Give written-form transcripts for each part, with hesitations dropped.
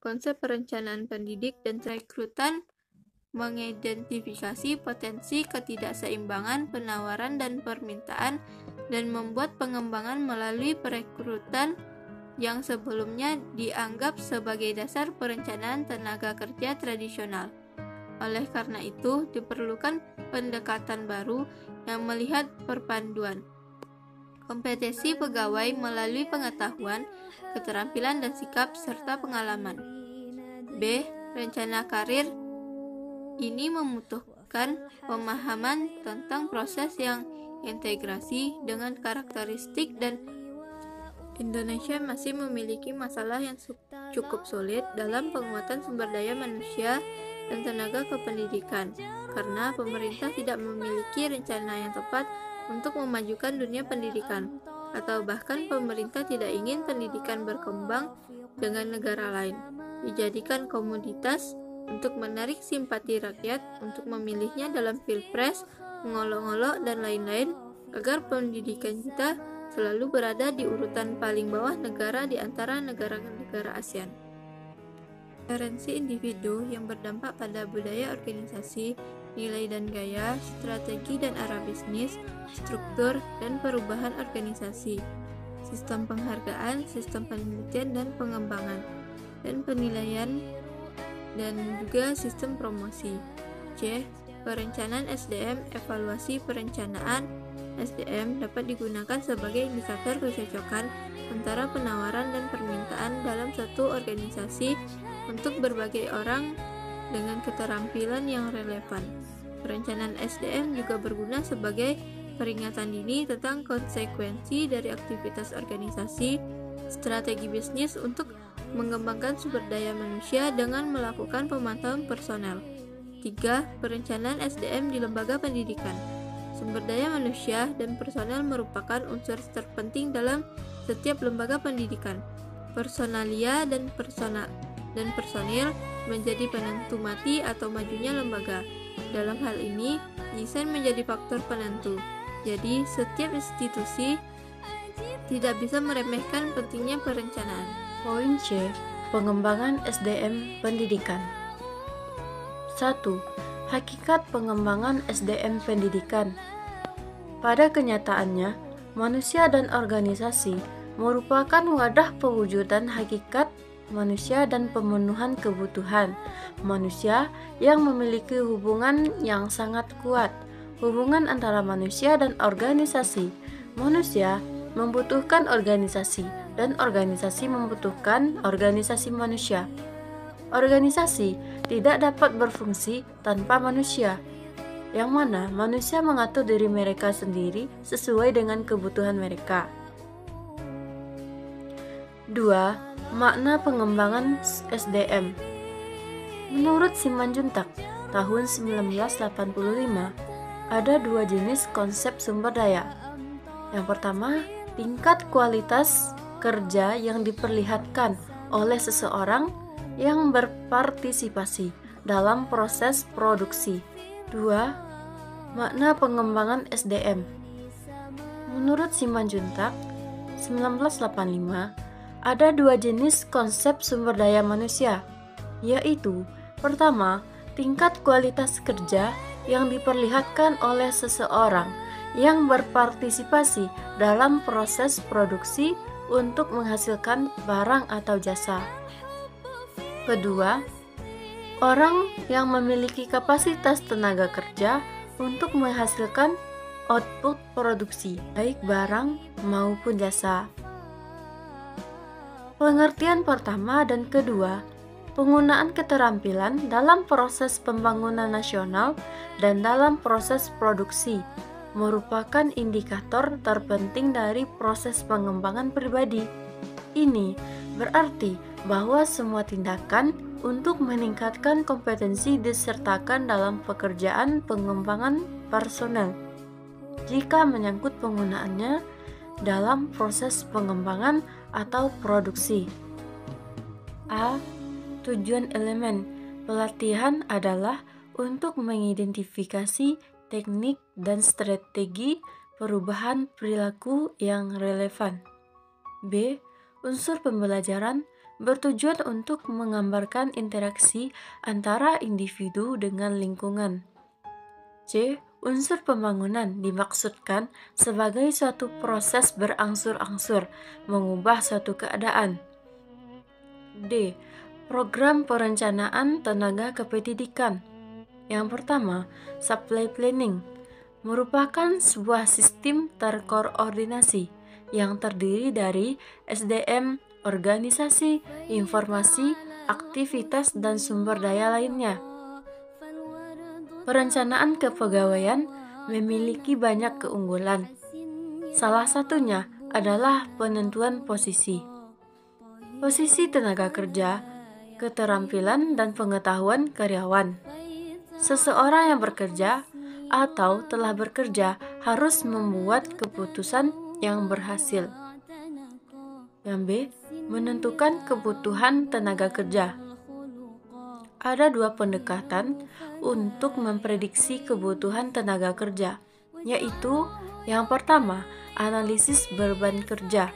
Konsep perencanaan pendidik dan rekrutan mengidentifikasi potensi ketidakseimbangan penawaran dan permintaan dan membuat pengembangan melalui perekrutan yang sebelumnya dianggap sebagai dasar perencanaan tenaga kerja tradisional. Oleh karena itu, diperlukan pendekatan baru yang melihat perpaduan kompetensi pegawai melalui pengetahuan, keterampilan dan sikap, serta pengalaman. B. Rencana karir. Ini membutuhkan pemahaman tentang proses yang integrasi dengan karakteristik dan Indonesia masih memiliki masalah yang cukup sulit dalam penguatan sumber daya manusia dan tenaga kependidikan karena pemerintah tidak memiliki rencana yang tepat untuk memajukan dunia pendidikan, atau bahkan pemerintah tidak ingin pendidikan berkembang dengan negara lain, dijadikan komoditas untuk menarik simpati rakyat untuk memilihnya dalam pilpres, mengolok-olok, dan lain-lain, agar pendidikan kita selalu berada di urutan paling bawah negara di antara negara-negara ASEAN. Referensi individu yang berdampak pada budaya organisasi, nilai dan gaya, strategi dan arah bisnis, struktur dan perubahan organisasi, sistem penghargaan, sistem penelitian dan pengembangan, dan penilaian, dan juga sistem promosi. C. Perencanaan SDM. Evaluasi perencanaan SDM dapat digunakan sebagai indikator kecocokan antara penawaran dan permintaan dalam suatu organisasi untuk berbagai orang dengan keterampilan yang relevan. Perencanaan SDM juga berguna sebagai peringatan dini tentang konsekuensi dari aktivitas organisasi, strategi bisnis untuk mengembangkan sumber daya manusia dengan melakukan pemantauan personel. 3. Perencanaan SDM di lembaga pendidikan. Sumber daya manusia dan personel merupakan unsur terpenting dalam setiap lembaga pendidikan. Personalia dan personil menjadi penentu mati atau majunya lembaga. Dalam hal ini, desain menjadi faktor penentu. Jadi, setiap institusi tidak bisa meremehkan pentingnya perencanaan. Poin C. Pengembangan SDM pendidikan. 1. Hakikat pengembangan SDM pendidikan. Pada kenyataannya, manusia dan organisasi merupakan wadah pewujudan hakikat manusia dan pemenuhan kebutuhan manusia yang memiliki hubungan yang sangat kuat, hubungan antara manusia dan organisasi. Manusia membutuhkan organisasi dan organisasi membutuhkan organisasi manusia. Organisasi tidak dapat berfungsi tanpa manusia, yang mana manusia mengatur diri mereka sendiri sesuai dengan kebutuhan mereka. 2. Makna pengembangan SDM. Menurut Simanjuntak tahun 1985, ada dua jenis konsep sumber daya. Yang pertama, tingkat kualitas kerja yang diperlihatkan oleh seseorang yang berpartisipasi dalam proses produksi. 2. Makna pengembangan SDM. Menurut Simanjuntak 1985, ada dua jenis konsep sumber daya manusia, yaitu pertama, tingkat kualitas kerja yang diperlihatkan oleh seseorang yang berpartisipasi dalam proses produksi untuk menghasilkan barang atau jasa. Kedua, orang yang memiliki kapasitas tenaga kerja untuk menghasilkan output produksi, baik barang maupun jasa. Pengertian pertama dan kedua, penggunaan keterampilan dalam proses pembangunan nasional dan dalam proses produksi merupakan indikator terpenting dari proses pengembangan pribadi. Ini berarti bahwa semua tindakan untuk meningkatkan kompetensi disertakan dalam pekerjaan pengembangan personel jika menyangkut penggunaannya dalam proses pengembangan atau produksi. A. Tujuan elemen pelatihan adalah untuk mengidentifikasi teknik dan strategi perubahan perilaku yang relevan. B. Unsur pembelajaran bertujuan untuk menggambarkan interaksi antara individu dengan lingkungan. C. Unsur pembangunan dimaksudkan sebagai suatu proses berangsur-angsur mengubah suatu keadaan. D. Program perencanaan tenaga kependidikan. Yang pertama, supply planning merupakan sebuah sistem terkoordinasi yang terdiri dari SDM, organisasi, informasi, aktivitas, dan sumber daya lainnya. Perencanaan kepegawaian memiliki banyak keunggulan. Salah satunya adalah penentuan posisi. Posisi tenaga kerja, keterampilan, dan pengetahuan karyawan. Seseorang yang bekerja atau telah bekerja harus membuat keputusan yang berhasil. Yang B. Menentukan kebutuhan tenaga kerja. Ada dua pendekatan untuk memprediksi kebutuhan tenaga kerja, yaitu yang pertama, analisis beban kerja.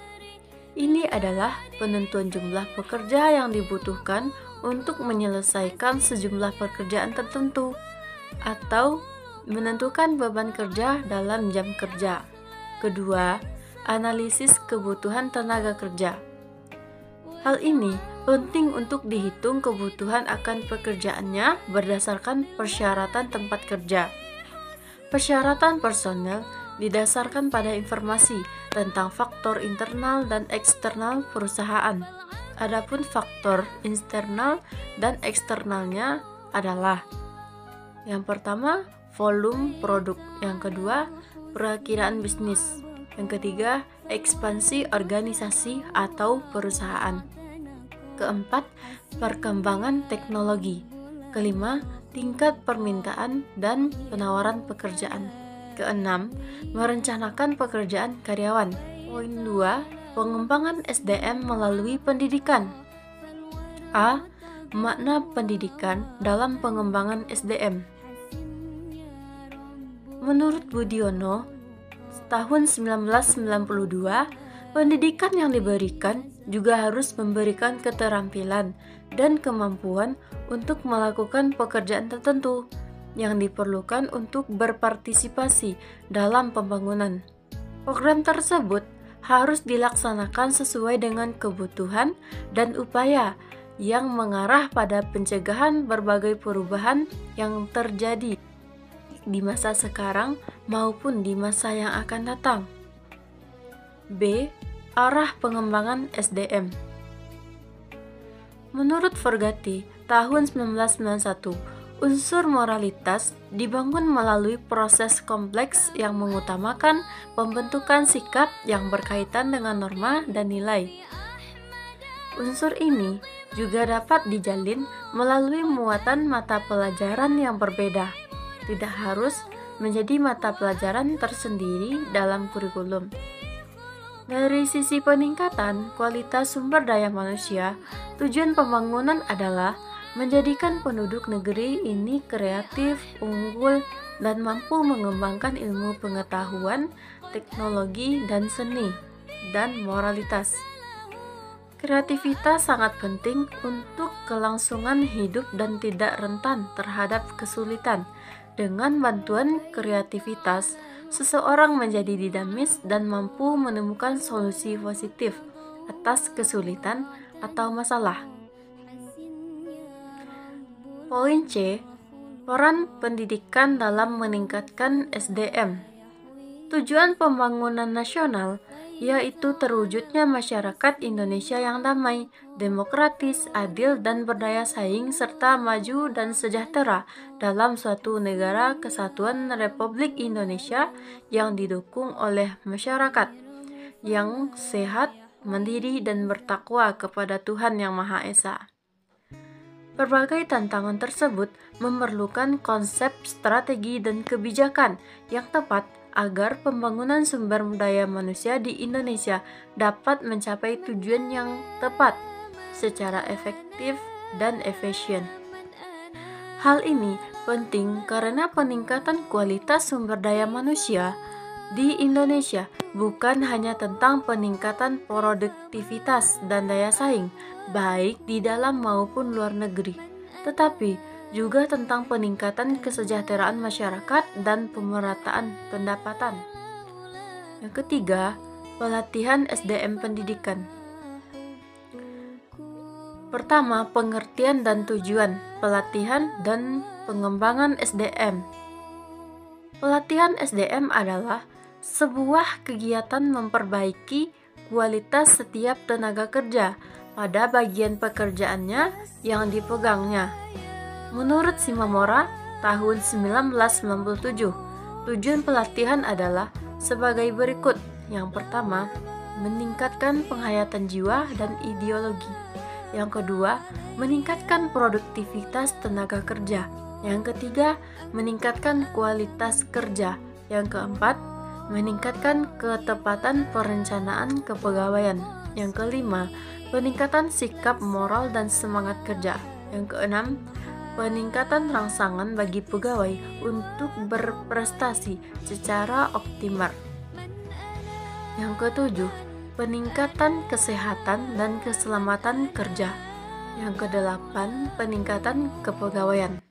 Ini adalah penentuan jumlah pekerja yang dibutuhkan untuk menyelesaikan sejumlah pekerjaan tertentu, atau menentukan beban kerja dalam jam kerja. Kedua, analisis kebutuhan tenaga kerja. Hal ini penting untuk dihitung kebutuhan akan pekerjaannya berdasarkan persyaratan tempat kerja. Persyaratan personel didasarkan pada informasi tentang faktor internal dan eksternal perusahaan. Adapun faktor internal dan eksternalnya adalah: yang pertama, volume produk; yang kedua, perakiraan bisnis; yang ketiga, ekspansi organisasi atau perusahaan; keempat, perkembangan teknologi; kelima, tingkat permintaan dan penawaran pekerjaan; keenam, merencanakan pekerjaan karyawan. Poin 2, pengembangan SDM melalui pendidikan. A. Makna pendidikan dalam pengembangan SDM. Menurut Budiono, tahun 1992, pendidikan yang diberikan juga harus memberikan keterampilan dan kemampuan untuk melakukan pekerjaan tertentu yang diperlukan untuk berpartisipasi dalam pembangunan. Program tersebut harus dilaksanakan sesuai dengan kebutuhan dan upaya yang mengarah pada pencegahan berbagai perubahan yang terjadi di masa sekarang maupun di masa yang akan datang. B. Arah pengembangan SDM. Menurut Forgati, tahun 1991, unsur moralitas dibangun melalui proses kompleks yang mengutamakan pembentukan sikap yang berkaitan dengan norma dan nilai. Unsur ini juga dapat dijalin melalui muatan mata pelajaran yang berbeda. Tidak harus menjadi mata pelajaran tersendiri dalam kurikulum. Dari sisi peningkatan kualitas sumber daya manusia, tujuan pembangunan adalah menjadikan penduduk negeri ini kreatif, unggul, dan mampu mengembangkan ilmu pengetahuan, teknologi, dan seni, dan moralitas. Kreativitas sangat penting untuk kelangsungan hidup dan tidak rentan terhadap kesulitan. Dengan bantuan kreativitas, seseorang menjadi dinamis dan mampu menemukan solusi positif atas kesulitan atau masalah. Poin C. Peran pendidikan dalam meningkatkan SDM. Tujuan pembangunan nasional yaitu terwujudnya masyarakat Indonesia yang damai, demokratis, adil, dan berdaya saing serta maju dan sejahtera dalam suatu negara kesatuan Republik Indonesia yang didukung oleh masyarakat yang sehat, mandiri, dan bertakwa kepada Tuhan Yang Maha Esa. Berbagai tantangan tersebut memerlukan konsep, strategi, dan kebijakan yang tepat agar pembangunan sumber daya manusia di Indonesia dapat mencapai tujuan yang tepat secara efektif dan efisien. Hal ini penting karena peningkatan kualitas sumber daya manusia di Indonesia bukan hanya tentang peningkatan produktivitas dan daya saing, baik di dalam maupun luar negeri, tetapi juga tentang peningkatan kesejahteraan masyarakat dan pemerataan pendapatan. Yang ketiga, pelatihan SDM pendidikan. Pertama, pengertian dan tujuan pelatihan dan pengembangan SDM. Pelatihan SDM adalah sebuah kegiatan memperbaiki kualitas setiap tenaga kerja pada bagian pekerjaannya yang dipegangnya. Menurut Shimomura tahun 1997, tujuan pelatihan adalah sebagai berikut. Yang pertama, meningkatkan penghayatan jiwa dan ideologi. Yang kedua, meningkatkan produktivitas tenaga kerja. Yang ketiga, meningkatkan kualitas kerja. Yang keempat, meningkatkan ketepatan perencanaan kepegawaian. Yang kelima, peningkatan sikap moral dan semangat kerja. Yang keenam, peningkatan rangsangan bagi pegawai untuk berprestasi secara optimal. Yang ketujuh, peningkatan kesehatan dan keselamatan kerja. Yang kedelapan, peningkatan kepegawaian.